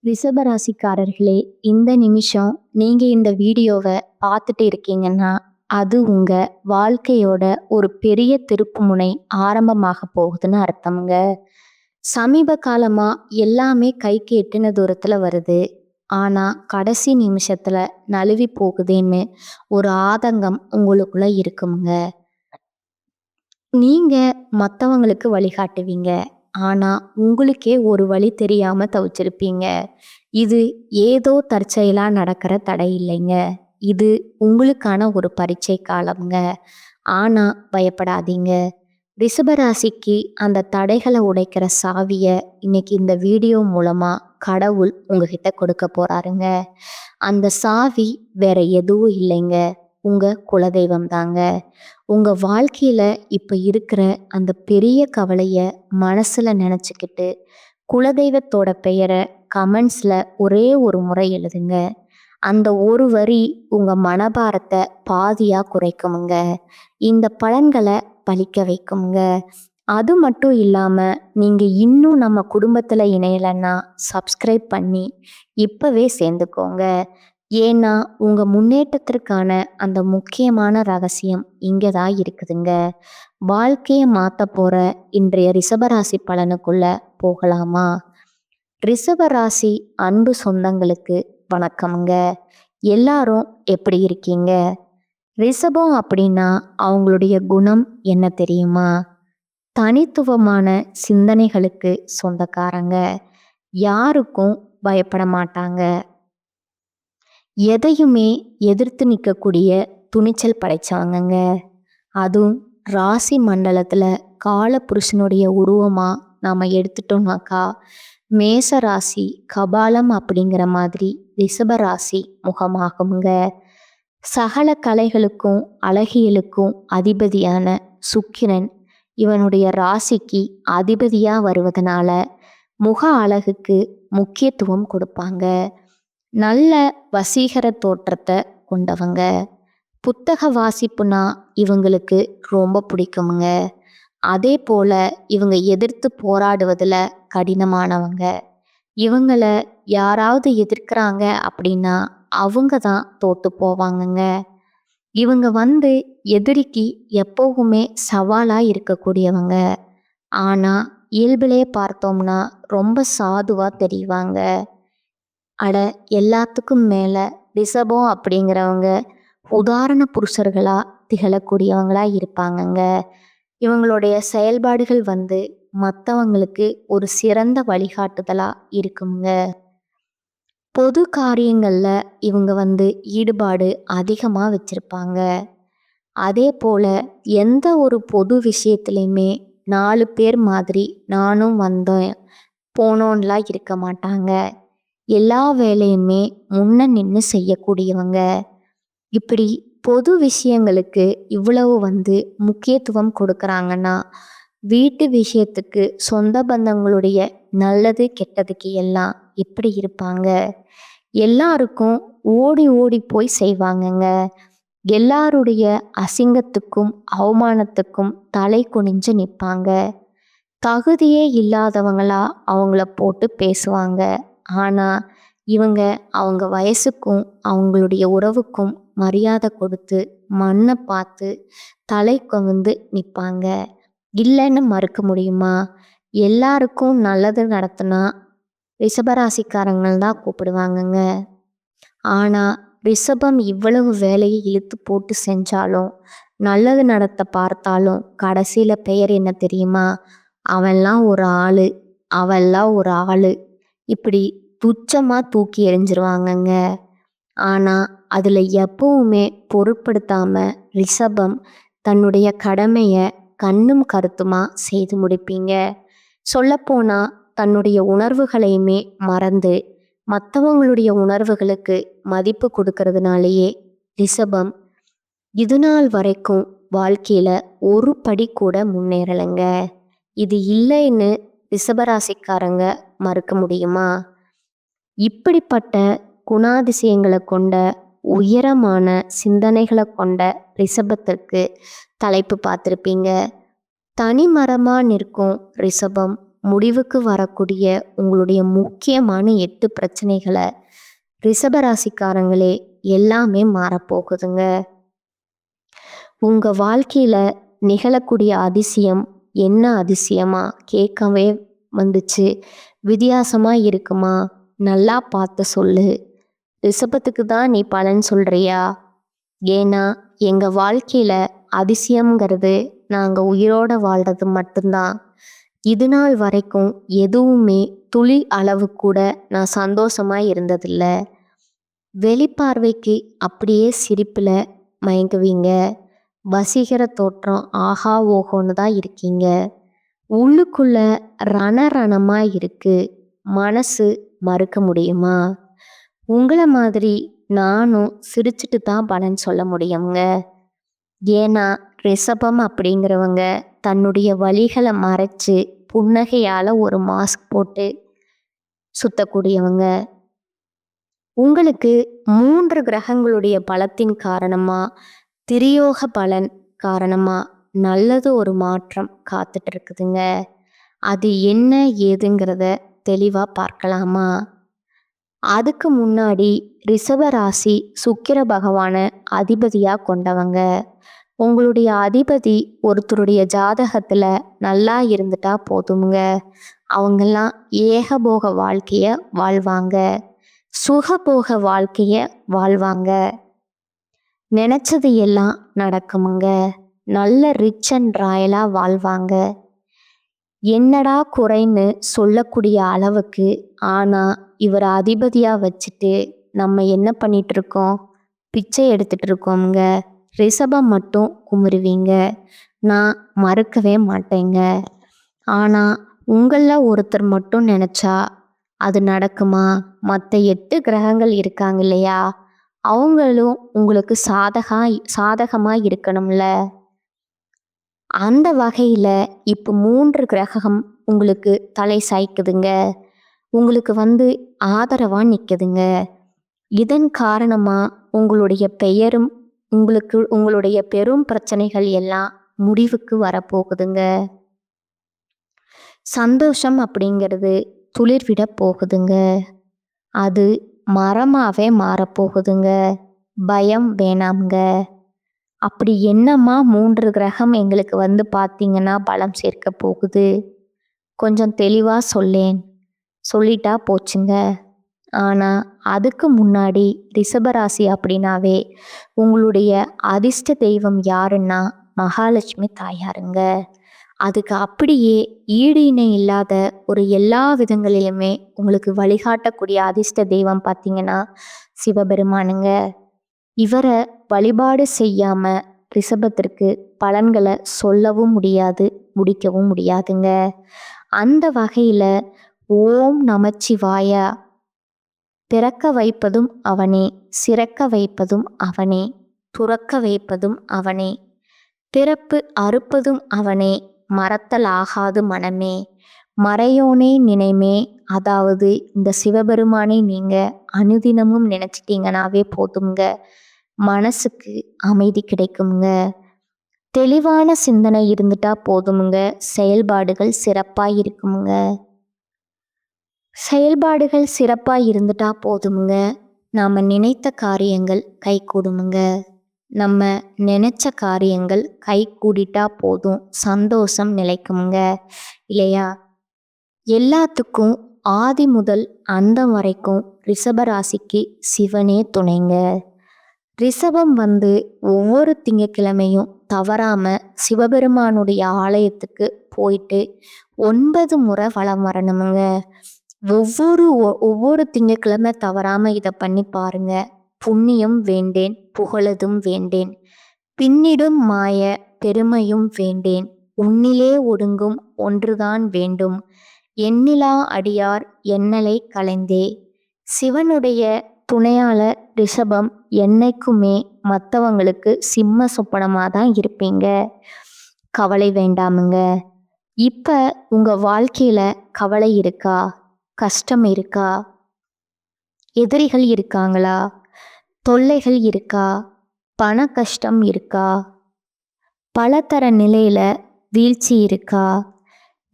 ரிஷபராசிக்காரர்களே, இந்த நிமிஷம் நீங்க இந்த வீடியோவை பார்த்துட்டு இருக்கீங்கன்னா, அது உங்க வாழ்க்கையோட ஒரு பெரிய திருப்புமுனை ஆரம்பமாக போகுதுன்னு அர்த்தம்ங்க. சமீப காலமா எல்லாமே கைக்கு எட்டின தூரத்துல வருது. ஆனா கடைசி நிமிஷத்துல நழுவி போகுதேன்னு ஒரு ஆதங்கம் உங்களுக்குள்ள இருக்குங்க. நீங்க மத்தவங்களுக்கு வழிகாட்டுவீங்க. ஆனா உங்களுக்கே ஒரு வழி தெரியாம தவிச்சிருப்பீங்க. இது ஏதோ தற்செயலா நடக்கிற தடை இல்லைங்க. இது உங்களுக்கான ஒரு பரீட்சை காலம்ங்க. ஆனா பயப்படாதீங்க. ரிஷபராசிக்கு அந்த தடைகளை உடைக்கிற சாவிய இன்னைக்கு இந்த வீடியோ மூலமா கடவுள் உங்ககிட்ட கொடுக்க போறாருங்க. அந்த சாவி வேற எதுவும் இல்லைங்க. உங்க குலதெய்வம் தாங்க. உங்க வாழ்க்கையில இப்ப இருக்கிற அந்த பெரிய கவலைய மனசுல நினைச்சுக்கிட்டு குலதெய்வத்தோட பெயரை கமெண்ட்ஸ்ல ஒரே ஒரு முறை எழுதுங்க. அந்த ஒரு வரி உங்க மனபாரத்தை பாதியா குறைக்குமுங்க. இந்த பலன்களை பலிக்க வைக்குங்க. அது மட்டும் இல்லாம நீங்க இன்னும் நம்ம குடும்பத்துல இணையலைன்னா சப்ஸ்கிரைப் பண்ணி இப்பவே சேர்ந்துக்கோங்க. ஏன்னா உங்க முன்னேற்றத்திற்கான அந்த முக்கியமான ரகசியம் இங்கதான் இருக்குதுங்க. வாழ்க்கையை மாத்த போற இன்றைய ரிஷபராசி பலனுக்குள்ள போகலாமா? ரிஷபராசி அன்பு சொந்தங்களுக்கு வணக்கம்ங்க. எல்லாரும் எப்படி இருக்கீங்க? ரிஷபம் அப்படின்னா அவங்களுடைய குணம் என்ன தெரியுமா? தனித்துவமான சிந்தனைகளுக்கு சொந்தக்காரங்க. யாருக்கும் பயப்பட மாட்டாங்க. எதையுமே எதிர்த்து நிற்கக்கூடிய துணிச்சல் படைச்சவங்கங்க. அதுவும் ராசி மண்டலத்துல காலபுருஷனுடைய உருவமா நாம எடுத்துட்டோம்னாக்கா மேச ராசி கபாலம் அப்படிங்கிற மாதிரி ரிஷபராசி முகமாகுங்க. சகல கலைகளுக்கும் அழகியலுக்கும் அதிபதியான சுக்கிரன் இவனுடைய ராசிக்கு அதிபதியா வருவதனால முக அழகுக்கு முக்கியத்துவம் கொடுப்பாங்க. நல்ல வசீகர தோற்றத்தை கொண்டவங்க. புத்தக வாசிப்புனா இவங்களுக்கு ரொம்ப பிடிக்குமுங்க. அதே போல இவங்க எதிர்த்து போராடுவதில் கடினமானவங்க. இவங்களை யாராவது எதிர்க்கிறாங்க அப்படின்னா அவங்க தான் தோத்து போவாங்கங்க. இவங்க எதிரிக்கு எப்பவுமே சவாலா இருக்கக்கூடியவங்க. ஆனா இயல்பிலே பார்த்தோம்னா ரொம்ப சாதுவா தெரிவாங்க. அட எல்லாத்துக்கும் மேல ரிஷபம் அப்படிங்கிறவங்க உதாரண புருஷர்களா திகழக்கூடியவங்களா இருப்பாங்கங்க. இவங்களுடைய செயல்பாடுகள் மற்றவங்களுக்கு ஒரு சிறந்த வழிகாட்டுதலா இருக்குங்க. பொது காரியங்கள்ல இவங்க ஈடுபாடு அதிகமாக வச்சிருப்பாங்க. அதே போல எந்த ஒரு பொது விஷயத்துலையுமே 4 பேர் மாதிரி நானும் வந்தேன் போனோன்லாம் இருக்க மாட்டாங்க. எல்லா வேலையுமே முன்ன நின்று செய்யக்கூடியவங்க. இப்படி பொது விஷயங்களுக்கு இவ்வளவு முக்கியத்துவம் கொடுக்கறாங்கன்னா வீட்டு விஷயத்துக்கு சொந்த பந்தங்களுடைய நல்லது கெட்டதுக்கு எல்லாம் எப்படி இருப்பாங்க? எல்லாருக்கும் ஓடி ஓடி போய் செய்வாங்கங்க. எல்லாருடைய அசிங்கத்துக்கும் அவமானத்துக்கும் தலை குனிஞ்சு நிற்பாங்க. தகுதியே இல்லாதவங்களா அவங்கள போட்டு பேசுவாங்க. ஆனா இவங்க அவங்க வயசுக்கும் அவங்களுடைய உறவுக்கும் மரியாதை கொடுத்து மண்ணை பார்த்து தலை கவிந்து நிற்பாங்க. இல்லைன்னு மறுக்க முடியுமா? எல்லாருக்கும் நல்லது நடத்தினா ரிஷபராசிக்காரங்கள் தான் கூப்பிடுவாங்கங்க. ஆனா ரிஷபம் இவ்வளவு வேலையை இழுத்து போட்டு செஞ்சாலும் நல்லது நடத்த பார்த்தாலும் கடைசியில பெயர் என்ன தெரியுமா? அவன்லாம் ஒரு ஆளு, அவெல்லாம் ஒரு ஆளு, இப்படி துச்சமா தூக்கி எறிஞ்சிருவாங்கங்க. ஆனா அதுல எப்பவுமே பொருட்படுத்தாம ரிஷபம் தன்னுடைய கடமைய கண்ணும் கருத்துமா செய்து முடிப்பீங்க. சொல்லப்போனா தன்னுடைய உணர்வுகளையுமே மறந்து மற்றவங்களுடைய உணர்வுகளுக்கு மதிப்பு கொடுக்கறதுனாலேயே ரிஷபம் இது நாள் வரைக்கும் வாழ்க்கையில ஒரு படி கூட முன்னேறலைங்க. இது இல்லைன்னு ரிஷபராசிக்காரங்க மறுக்க முடியுமா? இப்படிப்பட்ட குணாதிசயங்களை கொண்ட உயரமான சிந்தனைகளை கொண்ட ரிஷபத்திற்கு தலைப்பு பார்த்துருப்பீங்க. தனிமரமா நிற்கும் ரிஷபம் முடிவுக்கு வரக்கூடிய உங்களுடைய முக்கியமான 8 பிரச்சனைகளை ரிஷபராசிக்காரங்களே எல்லாமே மாறப்போகுதுங்க. உங்க வாழ்க்கையில நிகழக்கூடிய அதிசயம் என்ன அதிசயமா கேட்கவே வந்துச்சு, வித்தியாசமா இருக்குமா, நல்லா பார்த்து சொல்லு. ரிஷபத்துக்கு தான் நீ பலன் சொல்றியா? ஏன்னா எங்க வாழ்க்கையில அதிசயம்ங்கிறது நாங்க உயிரோட வாழ்றது மட்டும்தான். இது நாள் வரைக்கும் எதுவுமே துளி அளவு கூட நான் சந்தோஷமா இருந்ததில்ல. வெளிப்பார்வைக்கு அப்படியே சிரிப்புல மயங்குவீங்க. வசீகர தோற்றம் ஆஹா ஓஹோன்னு தான் இருக்கீங்க. உள்ளுக்குள்ள ரணரணமா இருக்கு. மனசு மறுக்க முடியுமா? உங்களை மாதிரி நானும் சிரிச்சிட்டு தான் பலன் சொல்ல முடியுங்க. ஏன்னா ரிஷபம் அப்படிங்கிறவங்க தன்னுடைய வலிகளை மறைச்சு புன்னகையால ஒரு மாஸ்க் போட்டு சுத்தக்கூடியவங்க. உங்களுக்கு 3 கிரகங்களுடைய பலத்தின் காரணமா, திரியோக பலன் காரணமா நல்லது ஒரு மாற்றம் காத்துட்டு இருக்குதுங்க. அது என்ன ஏதுங்கிறத தெளிவா பார்க்கலாமா? அதுக்கு முன்னாடி ரிஷப ராசி சுக்கிர பகவானை அதிபதியா கொண்டவங்க. உங்களுடைய அதிபதி ஒருத்தருடைய ஜாதகத்துல நல்லா இருந்துட்டா போதுங்க. அவங்கெல்லாம் ஏகபோக வாழ்க்கைய வாழ்வாங்க. சுகபோக வாழ்க்கைய வாழ்வாங்க. நினைச்சது எல்லாம் நடக்குமுங்க. நல்ல ரிச் அண்ட் ராயலா வாழ்வாங்க. என்னடா குறைன்னு சொல்லக்கூடிய அளவுக்கு. ஆனா இவரை அதிபதியா வச்சுட்டு நம்ம என்ன பண்ணிட்டு இருக்கோம்? பிச்சை எடுத்துட்டு இருக்கோம்ங்க. ரிஷபம் மட்டும் குமுறுவீங்க. நான் மறுக்கவே மாட்டேங்க. ஆனா உங்களில் ஒருத்தர் மட்டும் நினைச்சா அது நடக்குமா? மற்ற 8 கிரகங்கள் இருக்காங்க இல்லையா, அவங்களும் உங்களுக்கு சாதகமா இருக்கணும்ல. அந்த வகையில இப்போ 3 கிரகம் உங்களுக்கு தலை சாய்க்குதுங்க. உங்களுக்கு ஆதரவா நிற்குதுங்க. இதன் காரணமா உங்களுடைய பெயரும் உங்களுடைய பெரும் பிரச்சனைகள் எல்லாம் முடிவுக்கு வரப்போகுதுங்க. சந்தோஷம் அப்படிங்கிறது துளிர்விட போகுதுங்க. அது மரமாவே மாறப்போகுதுங்க. பயம் வேணாம்ங்க. அப்படி என்னம்மா 3 கிரகம் எங்களுக்கு பார்த்தீங்கன்னா பலம் சேர்க்க போகுது? கொஞ்சம் தெளிவா சொல்லேன். சொல்லிட்டா போச்சுங்க. ஆனால் அதுக்கு முன்னாடி ரிஷபராசி அப்படின்னாவே உங்களுடைய அதிர்ஷ்ட தெய்வம் யாருன்னா மகாலட்சுமி தாயாருங்க. அதுக்கு அப்படியே ஈடு இணை இல்லாத ஒரு எல்லா விதங்களிலுமே உங்களுக்கு வழிகாட்டக்கூடிய அதிர்ஷ்ட தெய்வம் பார்த்தீங்கன்னா சிவபெருமானுங்க. இவரை வழிபாடு செய்யாம ரிஷபத்திற்கு பலன்களை சொல்லவும் முடியாது, முடிக்கவும் முடியாதுங்க. அந்த வகையில் ஓம் நமச்சிவாயா. பிறக்க வைப்பதும் அவனே, சிறக்க வைப்பதும் அவனே, துறக்க வைப்பதும் அவனே, பிறப்பு அறுப்பதும் அவனே, மறத்தல் ஆகாது மனமே, மறையோனே நினைமே. அதாவது இந்த சிவபெருமானை நீங்க அனுதினமும் நினைச்சிட்டீங்கன்னாவே போதுங்க. மனசுக்கு அமைதி கிடைக்குங்க. தெளிவான சிந்தனை இருந்துட்டா போதுமுங்க. செயல்பாடுகள் சிறப்பாக இருக்குமுங்க. செயல்பாடுகள் சிறப்பாக இருந்துட்டா போதுமுங்க. நாம் நினைத்த காரியங்கள் கை கூடுமுங்க. நம்ம நினைச்ச காரியங்கள் கை கூடிட்டா போதும், சந்தோஷம் நிலைக்குமுங்க இல்லையா? எல்லாத்துக்கும் ஆதி முதல் அந்தம் வரைக்கும் ரிஷபராசிக்கு சிவனே துணைங்க. ரிஷபம் ஒவ்வொரு திங்கட்கிழமையும் தவறாம சிவபெருமானுடைய ஆலயத்துக்கு போயிட்டு 9 முறை வலம் வரணுமுங்க. ஒவ்வொரு திங்கட்கிழமை தவறாம இதை பண்ணி பாருங்க. புண்ணியம் வேண்டேன், புகழதும் வேண்டேன், பின்னிடும் மாய பெருமையும் வேண்டேன், உன்னிலே ஒடுங்கும் ஒன்றுதான் வேண்டும், எண்ணிலா அடியார் எண்ணலை களைந்தே. சிவனுடைய துணையால ரிஷபம் என்னைக்குமே மற்றவங்களுக்கு சிம்ம சொப்பனமாக தான் இருப்பீங்க. கவலை வேண்டாமுங்க. இப்போ உங்கள் வாழ்க்கையில் கவலை இருக்கா? கஷ்டம் இருக்கா? எதிரிகள் இருக்காங்களா? தொல்லைகள் இருக்கா? பண கஷ்டம் இருக்கா? பலதர நிலையில் வீழ்ச்சி இருக்கா?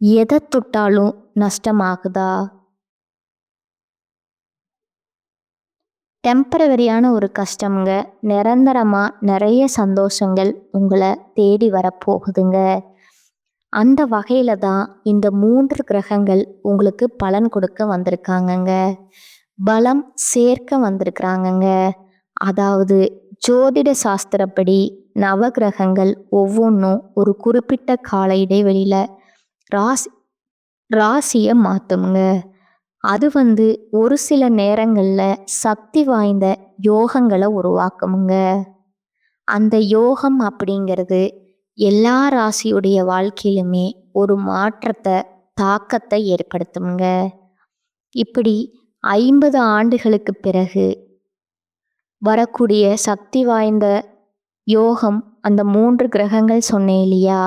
எதை தொட்டாலும் நஷ்டமாகுதா? டெம்பரவரியான ஒரு கஷ்டம்ங்க. நிரந்தரமா நிறைய சந்தோஷங்கள் உங்களை தேடி வரப்போகுதுங்க. அந்த வகையில தான் இந்த 3 கிரகங்கள் உங்களுக்கு பலன் கொடுக்க வந்திருக்காங்கங்க. பலம் சேர்க்க வந்திருக்கிறாங்கங்க. அதாவது ஜோதிட சாஸ்திரப்படி நவகிரகங்கள் ஒவ்வொன்றும் ஒரு குறிப்பிட்ட கால இடைவெளியில ராசி ராசியை மாற்றுங்க. அது ஒரு சில நேரங்கள்ல சக்தி வாய்ந்த யோகங்களை உருவாக்குமுங்க. அந்த யோகம் அப்படிங்கிறது எல்லா ராசியுடைய வாழ்க்கையிலுமே ஒரு மாற்றத்தை தாக்கத்தை ஏற்படுத்துமுங்க. இப்படி 50 ஆண்டுகளுக்கு பிறகு வரக்கூடிய சக்தி வாய்ந்த யோகம் அந்த 3 கிரகங்கள் சொன்னேன் இல்லையா,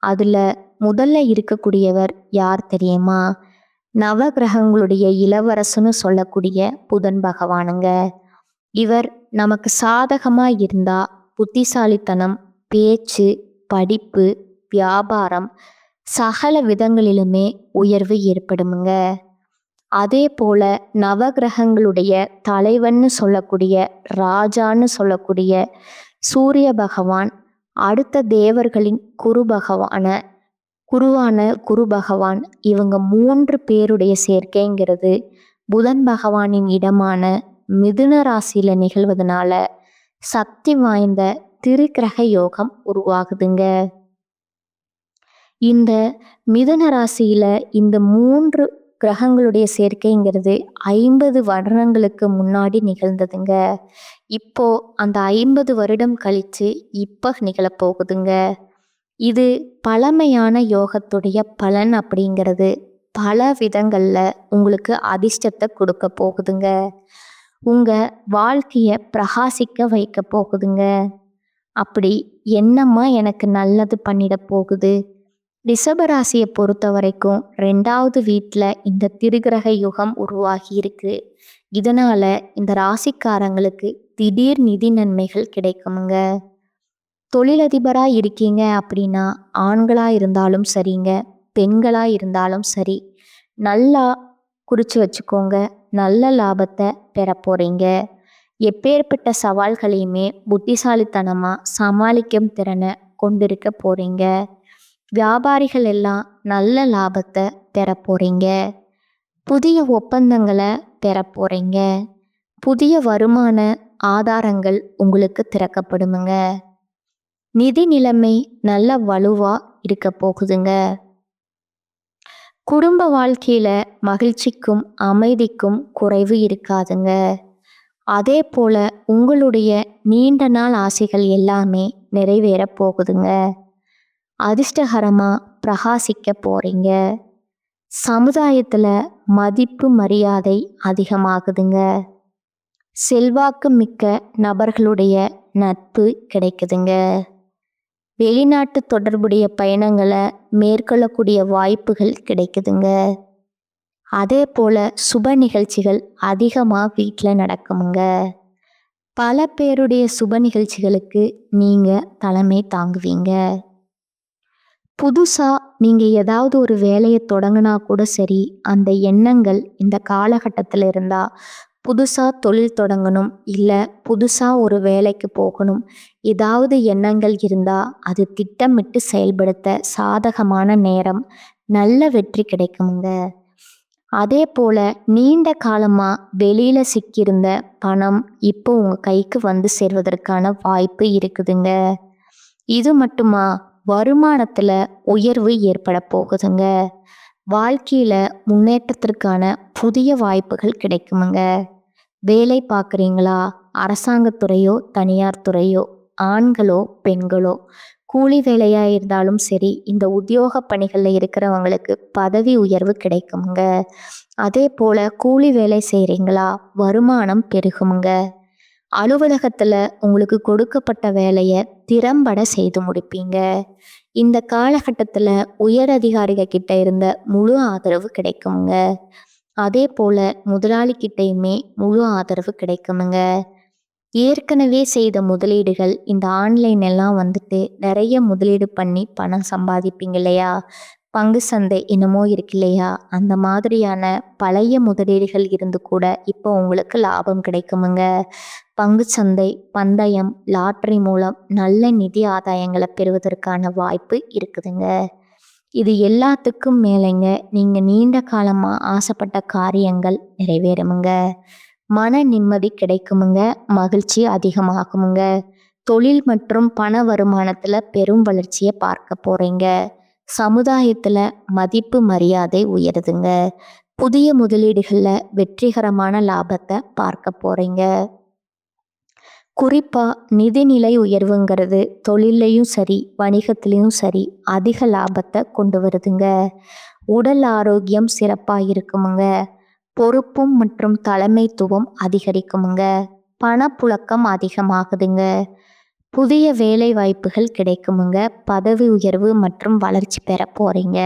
அதுல முதல்ல இருக்கக்கூடியவர் யார் தெரியுமா? நவகிரகங்களுடைய இளவரசன்னு சொல்லக்கூடிய புதன் பகவானுங்க. இவர் நமக்கு சாதகமா இருந்தா புத்திசாலித்தனம், பேச்சு, படிப்பு, வியாபாரம் சகல விதங்களிலுமே உயர்வு ஏற்படுமுங்க. அதே போல நவகிரகங்களுடைய தலைவன்னு சொல்லக்கூடிய ராஜான்னு சொல்லக்கூடிய சூரிய பகவான் அடுத்த தேவர்களின் குருவான குரு பகவான் இவங்க 3 பேருடைய சேர்க்கைங்கிறது புதன் பகவானின் இடமான மிதுன ராசியில நிகழ்வதனால சக்தி வாய்ந்த திரிகிரக யோகம் உருவாகுதுங்க. இந்த மிதுன ராசியில இந்த 3 கிரகங்களுடைய சேர்க்கைங்கிறது 50 வருடங்களுக்கு முன்னாடி நிகழ்ந்ததுங்க. இப்போ அந்த 50 வருடம் கழிச்சு இப்ப நிகழப்போகுதுங்க. இது பழமையான யோகத்துடைய பலன் அப்படிங்கிறது பல விதங்கள்ல உங்களுக்கு அதிர்ஷ்டத்தை கொடுக்க போகுதுங்க. உங்க வாழ்க்கைய பிரகாசிக்க வைக்க போகுதுங்க. அப்படி என்னம்மா எனக்கு நல்லது பண்ணிட போகுது? ரிஷபராசியை பொறுத்த வரைக்கும் 2வது வீட்டில் இந்த திரிகிரக யுகம் உருவாகி இருக்கு. இதனால இந்த ராசிக்காரங்களுக்கு திடீர் நிதி நன்மைகள் கிடைக்குமுங்க. தொழிலதிபராக இருக்கீங்க அப்படின்னா ஆண்களாக இருந்தாலும் சரிங்க, பெண்களாக இருந்தாலும் சரி, நல்லா குறித்து வச்சுக்கோங்க. நல்ல லாபத்தை பெற போகிறீங்க. எப்பேற்பட்ட சவால்களையுமே புத்திசாலித்தனமாக சமாளிக்கும் திறனை கொண்டிருக்க போகிறீங்க. வியாபாரிகள் எல்லாம் நல்ல லாபத்தை பெற போகிறீங்க. புதிய ஒப்பந்தங்களை பெற போகிறீங்க. புதிய வருமான ஆதாரங்கள் உங்களுக்கு திறக்கப்படுமுங்க. நிதி நிலைமை நல்ல வலுவா இருக்க போகுதுங்க. குடும்ப வாழ்க்கையில மகிழ்ச்சிக்கும் அமைதிக்கும் குறைவு இருக்காதுங்க. அதே போல உங்களுடைய நீண்ட நாள் ஆசைகள் எல்லாமே நிறைவேற போகுதுங்க. அதிர்ஷ்டகரமா பிரகாசிக்க போறீங்க. சமுதாயத்துல மதிப்பு மரியாதை அதிகமாகுதுங்க. செல்வாக்கு மிக்க நபர்களுடைய நட்பு கிடைக்குதுங்க. வெளிநாட்டு தொடர்புடைய பயணங்களை மேற்கொள்ளக்கூடிய வாய்ப்புகள் கிடைக்குதுங்க. அதே போல சுப நிகழ்ச்சிகள் அதிகமாக வீட்டில் நடக்குமுங்க. பல பேருடைய சுப நிகழ்ச்சிகளுக்கு நீங்கள் தலைமை தாங்குவீங்க. புதுசாக நீங்கள் ஏதாவது ஒரு வேலையை தொடங்கினா கூட சரி, அந்த எண்ணங்கள் இந்த காலகட்டத்தில் இருந்தால் புதுசாக தொழில் தொடங்கணும், இல்லை புதுசாக ஒரு வேலைக்கு போகணும், ஏதாவது எண்ணங்கள் இருந்தால் அது திட்டமிட்டு செயல்படுத்த சாதகமான நேரம், நல்ல வெற்றி கிடைக்குமுங்க. அதே போல் நீண்ட காலமாக வெளியில் சிக்கியிருந்த பணம் இப்போ உங்கள் கைக்கு வந்து சேர்வதற்கான வாய்ப்பு இருக்குதுங்க. இது மட்டுமா, வருமானத்தில் உயர்வு ஏற்பட போகுதுங்க. வாழ்க்கையில் முன்னேற்றத்திற்கான புதிய வாய்ப்புகள் கிடைக்குமுங்க. வேலை பார்க்குறீங்களா? அரசாங்கத்துறையோ தனியார் துறையோ, ஆண்களோ பெண்களோ, கூலி வேலையாக இருந்தாலும் சரி, இந்த உத்தியோக பணிகளில் இருக்கிறவங்களுக்கு பதவி உயர்வு கிடைக்குமுங்க. அதே போல் கூலி வேலை செய்கிறீங்களா? வருமானம் பெருகுமுங்க. அலுவலகத்தில் உங்களுக்கு கொடுக்கப்பட்ட வேலையை திறம்பட செய்து முடிப்பீங்க. இந்த காலகட்டத்தில் உயர் அதிகாரிகள் கிட்ட இருந்த முழு ஆதரவு கிடைக்குமுங்க. அதே போல் முதலாளிகிட்டையுமே முழு ஆதரவு கிடைக்குமுங்க. ஏற்கனவே செய்த முதலீடுகள் இந்த ஆன்லைன் எல்லாம் நிறைய முதலீடு பண்ணி பணம் சம்பாதிப்பீங்க இல்லையா? பங்கு சந்தை என்னமோ இருக்கு இல்லையா, அந்த மாதிரியான பழைய முதலீடுகள் இருந்து கூட இப்போ உங்களுக்கு லாபம் கிடைக்குமுங்க. பங்கு சந்தை, பந்தயம், லாட்டரி மூலம் நல்ல நிதி ஆதாயங்களை பெறுவதற்கான வாய்ப்பு இருக்குதுங்க. இது எல்லாத்துக்கும் மேலேங்க, நீங்க நீண்ட காலமா ஆசைப்பட்ட காரியங்கள் நிறைவேறுமுங்க. மன நிம்மதி கிடைக்குமுங்க. மகிழ்ச்சி அதிகமாகுமுங்க. தொழில் மற்றும் பண வருமானத்துல பெரும் வளர்ச்சியை பார்க்க போறீங்க. சமுதாயத்துல மதிப்பு மரியாதை உயருதுங்க. புதிய முதலீடுகள்ல வெற்றிகரமான லாபத்தை பார்க்க போறீங்க. குறிப்பா நிதிநிலை உயர்வுங்கிறது தொழிலையும் சரி, வணிகத்திலையும் சரி அதிக லாபத்தை கொண்டு வருதுங்க. உடல் ஆரோக்கியம் சிறப்பா இருக்குமுங்க. பொறுப்பும் மற்றும் தலைமைத்துவம் அதிகரிக்குமுங்க. பணப்புழக்கம் அதிகமாகுதுங்க. புதிய வேலை வாய்ப்புகள் கிடைக்குமுங்க. பதவி உயர்வு மற்றும் வளர்ச்சி பெற போறீங்க.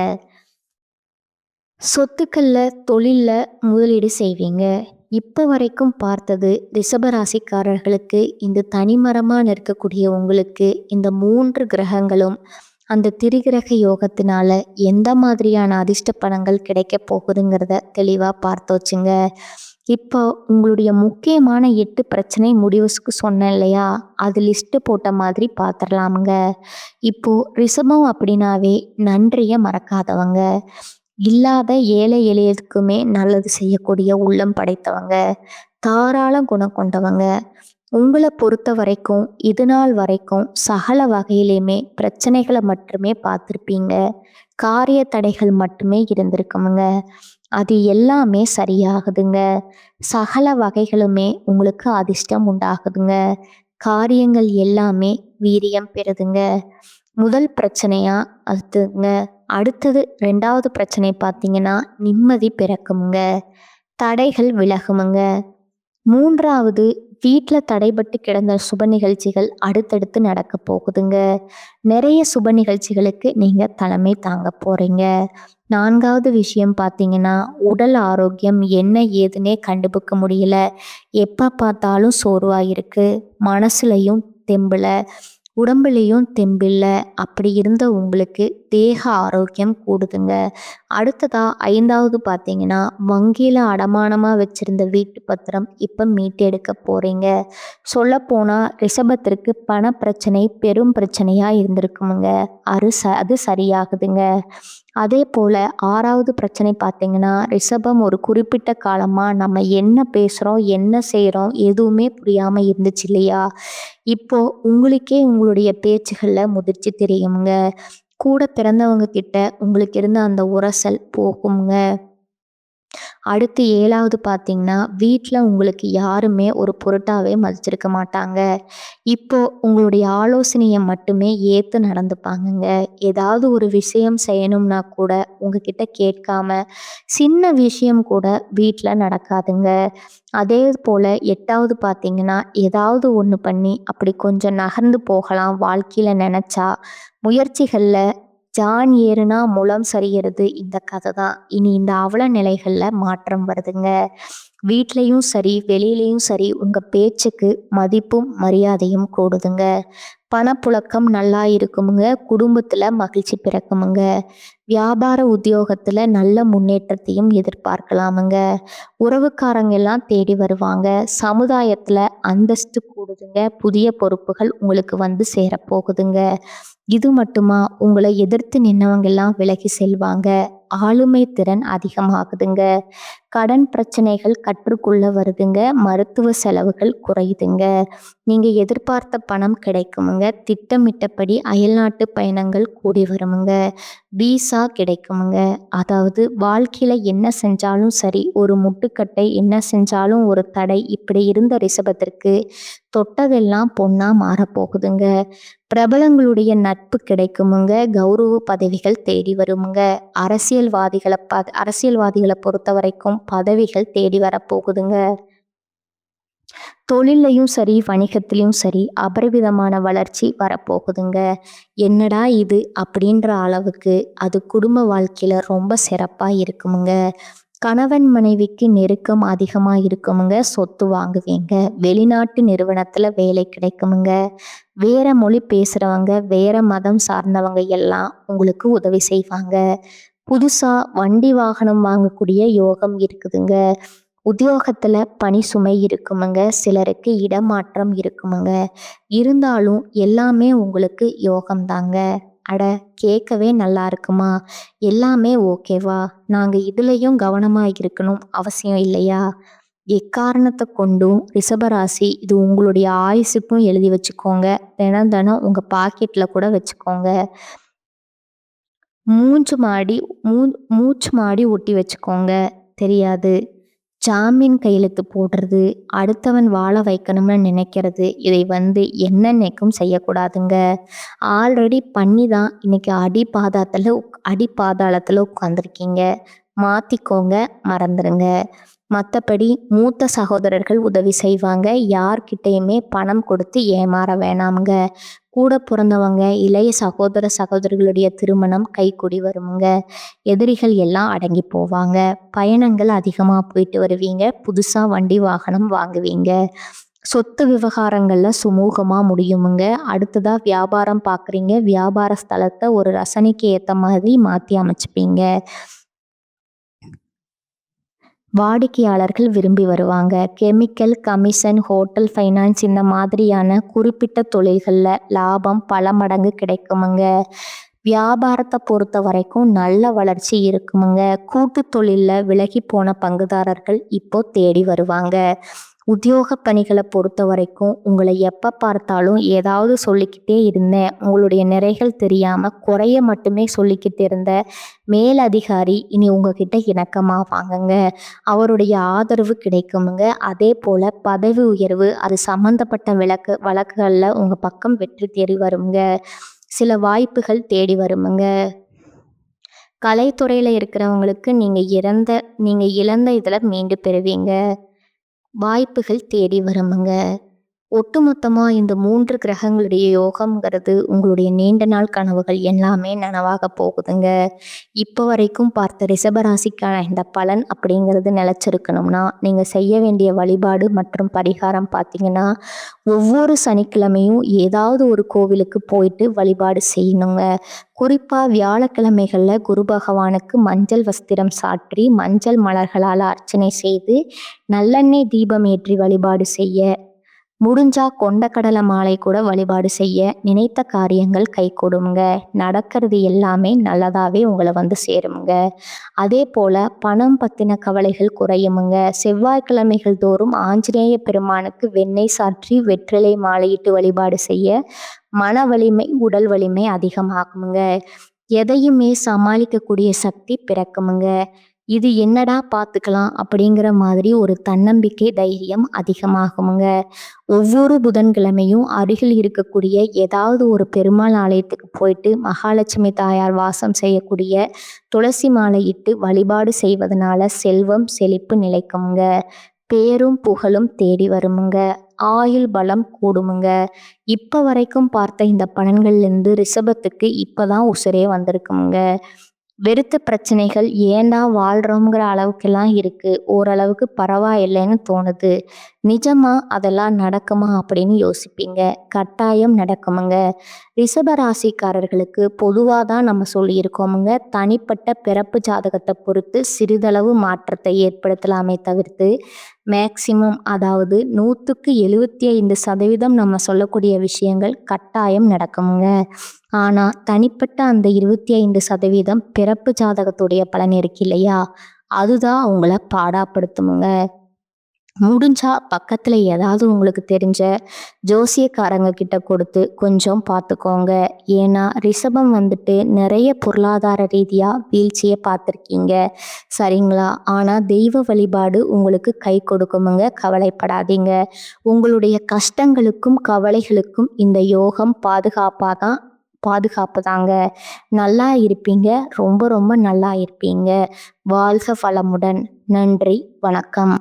சொத்துக்கள்ல, தொழில்ல முதலீடு செய்வீங்க. இப்போ வரைக்கும் பார்த்தது ரிஷபராசிக்காரர்களுக்கு, இந்த தனிமரமா நிற்கக்கூடிய உங்களுக்கு இந்த 3 கிரகங்களும் அந்த திரிகிரக யோகத்தினால எந்த மாதிரியான அதிர்ஷ்ட பலன்கள் கிடைக்க போகுதுங்கிறத தெளிவாக பார்த்தோச்சுங்க. இப்போ உங்களுடைய முக்கியமான 8 பிரச்சனை முடிவுக்கு சொன்னேன் இல்லையா, அது லிஸ்ட்டு போட்ட மாதிரி பார்த்துடலாமுங்க. இப்போ ரிஷபம் அப்படின்னாவே நன்றியை மறக்காதவங்க, இல்லாத ஏழை எளியதுக்குமே நல்லது செய்யக்கூடிய உள்ளம் படைத்தவங்க, தாராள குணம் கொண்டவங்க. உங்களை பொறுத்த வரைக்கும் இது நாள் வரைக்கும் சகல வகையிலையுமே பிரச்சனைகளை மட்டுமே பார்த்துருப்பீங்க. காரிய தடைகள் மட்டுமே இருந்திருக்குமுங்க. அது எல்லாமே சரியாகுதுங்க. சகல வகைகளுமே உங்களுக்கு அதிர்ஷ்டம் உண்டாகுதுங்க. காரியங்கள் எல்லாமே வீரியம் பெறுதுங்க. முதல் பிரச்சனையா அதுங்க. அடுத்தது 2வது பிரச்சனை பார்த்தீங்கன்னா நிம்மதி பிறக்குமுங்க. தடைகள் விலகுமுங்க. 3வது வீட்டில் தடைபட்டு கிடந்த சுப நிகழ்ச்சிகள் அடுத்தடுத்து நடக்க போகுதுங்க. நிறைய சுப நிகழ்ச்சிகளுக்கு நீங்கள் தலைமை தாங்க போகிறீங்க. 4வது விஷயம் பார்த்தீங்கன்னா உடல் ஆரோக்கியம் என்ன ஏதுன்னே கண்டுபிடிக்க முடியல. எப்போ பார்த்தாலும் சோர்வாக இருக்கு. மனசுலையும் தெம்பில், உடம்புலையும் தெம்பில்லை. அப்படி இருந்த உங்களுக்கு தேக ஆரோக்கியம் கூடுதுங்க. அடுத்ததா 5வது பார்த்தீங்கன்னா வங்கியில் அடமானமாக வச்சுருந்த வீட்டு பத்திரம் இப்போ மீட்டெடுக்க போகிறீங்க. சொல்லப்போனால் ரிஷபத்திற்கு பண பிரச்சனை பெரும் பிரச்சனையாக இருந்திருக்குமுங்க. அது சரியாகுதுங்க. அதே போல் 6வது பிரச்சனை பார்த்தீங்கன்னா ரிஷபம் ஒரு குறிப்பிட்ட காலமாக நம்ம என்ன பேசுகிறோம், என்ன செய்கிறோம் எதுவுமே புரியாமல் இருந்துச்சு இல்லையா, இப்போ உங்களுக்கே உங்களுடைய பேச்சுகளில் முதிர்ச்சி தெரியுங்க. கூட பிறந்தவங்க கிட்ட உங்களுக்கு இருந்த அந்த உரசல் போகுங்க. அடுத்து 7வது பார்த்தீங்கன்னா வீட்டில் உங்களுக்கு யாருமே ஒரு பொருட்டாவே மதிச்சிருக்க மாட்டாங்க. இப்போ உங்களுடைய ஆலோசனையை மட்டுமே ஏற்று நடந்துப்பாங்கங்க. ஏதாவது ஒரு விஷயம் செய்யணும்னா கூட உங்ககிட்ட கேட்காம சின்ன விஷயம் கூட வீட்டில் நடக்காதுங்க. அதே போல் 8வது பார்த்தீங்கன்னா ஏதாவது ஒன்று பண்ணி அப்படி கொஞ்சம் நகர்ந்து போகலாம் வாழ்க்கையில் நினச்சா, முயற்சிகளில் ஜான் ஏறுனா முலம் சரிகிறது இந்த கதை தான். இனி இந்த அவல நிலைகளில் மாற்றம் வருதுங்க. வீட்லேயும் சரி வெளியிலையும் சரி உங்கள் பேச்சுக்கு மதிப்பும் மரியாதையும் கூடுதுங்க. பணப்புழக்கம் நல்லா இருக்குமுங்க. குடும்பத்தில் மகிழ்ச்சி பிறக்குமுங்க. வியாபார உத்தியோகத்தில் நல்ல முன்னேற்றத்தையும் எதிர்பார்க்கலாமுங்க. உறவுக்காரங்க எல்லாம் தேடி வருவாங்க. சமுதாயத்தில் அந்தஸ்து கூடுதுங்க. புதிய பொறுப்புகள் உங்களுக்கு வந்து சேரப்போகுதுங்க. இது மட்டுமா, உங்களை எதிர்த்து நின்னவங்க எல்லாம் விலகி செல்வாங்க. ஆளுமை திறன் அதிகமாகுதுங்க. கடன் பிரச்சனைகள் கற்றுக்குள்ள வருதுங்க. மருத்துவ செலவுகள் குறையுதுங்க. நீங்க எதிர்பார்த்த பணம் கிடைக்குமுங்க. திட்டமிட்டபடி அயல்நாட்டு பயணங்கள் கூடி வருமுங்க. விசா கிடைக்குமுங்க. அதாவது வாழ்க்கையில என்ன செஞ்சாலும் சரி, ஒரு முட்டுக்கட்டை, என்ன செஞ்சாலும் ஒரு தடை, இப்படி இருந்த ரிஷபத்திற்கு தொட்டதெல்லாம் பொண்ணா மாறப்போகுதுங்க. பிரபலங்களுடைய நட்பு கிடைக்குமுங்க. கௌரவ பதவிகள் தேடி வருமுங்க. அரசியல்வாதிகளை பொறுத்த வரைக்கும் பதவிகள் தேடி வரப்போகுதுங்க. தொழிலையும் சரி வணிகத்திலையும் சரி அபரிவிதமான வளர்ச்சி வரப்போகுதுங்க. என்னடா இது அப்படின்ற அளவுக்கு அது குடும்ப வாழ்க்கையில் ரொம்ப சிறப்பாக இருக்குமுங்க. கணவன் மனைவிக்கு நெருக்கம் அதிகமாக இருக்குமுங்க. சொத்து வாங்குவீங்க. வெளிநாட்டு நிறுவனத்தில் வேலை கிடைக்குமுங்க. வேற மொழி பேசுகிறவங்க, வேற மதம் சார்ந்தவங்க எல்லாம் உங்களுக்கு உதவி செய்வாங்க. புதுசாக வண்டி வாகனம் வாங்கக்கூடிய யோகம் இருக்குதுங்க. உத்தியோகத்தில் பணி சுமை இருக்குமுங்க. சிலருக்கு இடமாற்றம் இருக்குமுங்க. இருந்தாலும் எல்லாமே உங்களுக்கு யோகம்தாங்க. அட, கேட்கவே நல்லா இருக்குமா? எல்லாமே ஓகேவா? நாங்கள் இதுலேயும் கவனமாக இருக்கணும் அவசியம் இல்லையா? எக்காரணத்தை கொண்டும் ரிஷபராசி, இது உங்களுடைய ஆயுசுக்கும் எழுதி வச்சுக்கோங்க. தினம் தினம் உங்கள் பாக்கெட்டில் கூட வச்சுக்கோங்க. மூச்சு மாடி ஒட்டி வச்சுக்கோங்க. தெரியாது. ஜாமீன் கையெழுத்து போடுறது, அடுத்தவன் வாழ வைக்கணும்னு நினைக்கிறது, இதை என்னென்னைக்கும் செய்யக்கூடாதுங்க. ஆல்ரெடி பண்ணி தான் இன்னைக்கு அடிபாதாளத்தில் உட்காந்துருக்கீங்க. மாற்றிக்கோங்க, மறந்துடுங்க. மற்றபடி மூத்த சகோதரர்கள் உதவி செய்வாங்க. யார்கிட்டையுமே பணம் கொடுத்து ஏமாற வேணாமுங்க. கூட பிறந்தவங்க, இளைய சகோதரர்களுடைய திருமணம் கைக்கூடி வருமுங்க. எதிரிகள் எல்லாம் அடங்கி போவாங்க. பயணங்கள் அதிகமாக போயிட்டு வருவீங்க. புதுசாக வண்டி வாகனம் வாங்குவீங்க. சொத்து விவகாரங்களில் சுமூகமாக முடியுமுங்க. அடுத்ததாக வியாபாரம் பார்க்குறீங்க. வியாபார ஸ்தலத்தை ஒரு ரசனைக்கு ஏற்ற மாதிரி மாற்றி அமைச்சுப்பீங்க. வாடிக்கையாளர்கள் விரும்பி வருவாங்க. கெமிக்கல், கமிஷன், ஹோட்டல், ஃபைனான்ஸ் இந்த மாதிரியான குறிப்பிட்ட தொழில்களில் லாபம் பல மடங்கு கிடைக்குமுங்க. வியாபாரத்தை பொறுத்த வரைக்கும் நல்ல வளர்ச்சி இருக்குமுங்க. கூட்டு தொழிலில் விலகி போன பங்குதாரர்கள் இப்போ தேடி வருவாங்க. உத்தியோக பணிகளை பொறுத்த வரைக்கும் உங்களை எப்போ பார்த்தாலும் ஏதாவது சொல்லிக்கிட்டே இருந்தேன், உங்களுடைய நிறைகள் தெரியாமல் குறைய மட்டுமே சொல்லிக்கிட்டு இருந்த மேலதிகாரி இனி உங்ககிட்ட இணக்கமாக வாங்குங்க. அவருடைய ஆதரவு கிடைக்குமுங்க. அதே போல் பதவி உயர்வு, அது சம்மந்தப்பட்ட வழக்குகளில் உங்கள் பக்கம் வெற்றி தேடி வருங்க. சில வாய்ப்புகள் தேடி வருமுங்க. கலைத்துறையில் இருக்கிறவங்களுக்கு நீங்கள் இழந்த இதில் மீண்டு பெறுவீங்க. வாய்ப்புகள் தேடி வருமுங்க. ஒட்டுமொத்தமாக இந்த 3 கிரகங்களுடைய யோகம்ங்கிறது உங்களுடைய நீண்ட நாள் கனவுகள் எல்லாமே நனவாக போகுதுங்க. இப்போ வரைக்கும் பார்த்த ரிஷபராசிக்கான இந்த பலன் அப்படிங்கிறது நிலச்சிருக்கணும்னா நீங்கள் செய்ய வேண்டிய வழிபாடு மற்றும் பரிகாரம் பார்த்தீங்கன்னா, ஒவ்வொரு சனிக்கிழமையும் ஏதாவது ஒரு கோவிலுக்கு போயிட்டு வழிபாடு செய்யணுங்க. குறிப்பாக வியாழக்கிழமைகளில் குரு பகவானுக்கு மஞ்சள் வஸ்திரம் சாற்றி மஞ்சள் மலர்களால் அர்ச்சனை செய்து நல்லெண்ணெய் தீபம் ஏற்றி வழிபாடு செய்ய, முடிஞ்சா கொண்டக்கடலை மாலை கூட வழிபாடு செய்ய நினைத்த காரியங்கள் கைகூடுங்க. நடக்கிறது எல்லாமே நல்லதாகவே உங்களை சேருமுங்க. அதே போல் பணம் பற்றின கவலைகள் குறையுமுங்க. செவ்வாய்க்கிழமைகள் தோறும் ஆஞ்சநேய பெருமானுக்கு வெண்ணெய் சாற்றி வெற்றிலை மாலையிட்டு வழிபாடு செய்ய மன வலிமை, உடல் வலிமை அதிகமாகுமுங்க. எதையுமே சமாளிக்கக்கூடிய சக்தி பிறக்குமுங்க. இது என்னடா பார்த்துக்கலாம் அப்படிங்கிற மாதிரி ஒரு தன்னம்பிக்கை, தைரியம் அதிகமாகுமுங்க. ஒவ்வொரு புதன்கிழமையும் அருகில் இருக்கக்கூடிய ஏதாவது ஒரு பெருமாள் ஆலயத்துக்கு போயிட்டு மகாலட்சுமி தாயார் வாசம் செய்யக்கூடிய துளசி மாலை இட்டு வழிபாடு செய்வதனால செல்வம் செழிப்பு நிலைக்குமுங்க. பேரும் புகழும் தேடி வருமுங்க. ஆயுள் பலம் கூடுமுங்க. இப்போ வரைக்கும் பார்த்த இந்த பலன்கள்லேருந்து ரிஷபத்துக்கு இப்போதான் உசுரே வந்திருக்குமுங்க. வெறுத்த பிரச்சனைகள் ஏண்டா வாழ்கிறோங்கிற அளவுக்கெல்லாம் இருக்குது. ஓரளவுக்கு பரவாயில்லைன்னு தோணுது. நிஜமா அதெல்லாம் நடக்குமா அப்படின்னு யோசிப்பீங்க. கட்டாயம் நடக்குமுங்க. ரிஷபராசிக்காரர்களுக்கு பொதுவாக தான் நம்ம சொல்லியிருக்கோமுங்க. தனிப்பட்ட பிறப்பு ஜாதகத்தை பொறுத்து சிறிதளவு மாற்றத்தை ஏற்படுத்தலாமே தவிர்த்து மேக்சிமம், அதாவது 100% நம்ம சொல்லக்கூடிய விஷயங்கள் கட்டாயம் நடக்குமுங்க. ஆனால் தனிப்பட்ட அந்த 25% பிறப்பு ஜாதகத்துடைய பலன் இருக்கு இல்லையா, அதுதான் அவங்கள பாடாப்படுத்துமுங்க. முடிஞ்சா பக்கத்தில் ஏதாவது உங்களுக்கு தெரிஞ்ச ஜோசியக்காரங்க கிட்ட கொடுத்து கொஞ்சம் பார்த்துக்கோங்க. ஏன்னா ரிஷபம் நிறைய பொருளாதார ரீதியாக வீழ்ச்சியை பார்த்துருக்கீங்க, சரிங்களா? ஆனால் தெய்வ வழிபாடு உங்களுக்கு கை கொடுக்குமுங்க. கவலைப்படாதீங்க. உங்களுடைய கஷ்டங்களுக்கும் கவலைகளுக்கும் இந்த யோகம் பாதுகாப்பு தாங்க. நல்லா இருப்பீங்க. ரொம்ப ரொம்ப நல்லா இருப்பீங்க. வாழ்க வளமுடன். நன்றி, வணக்கம்.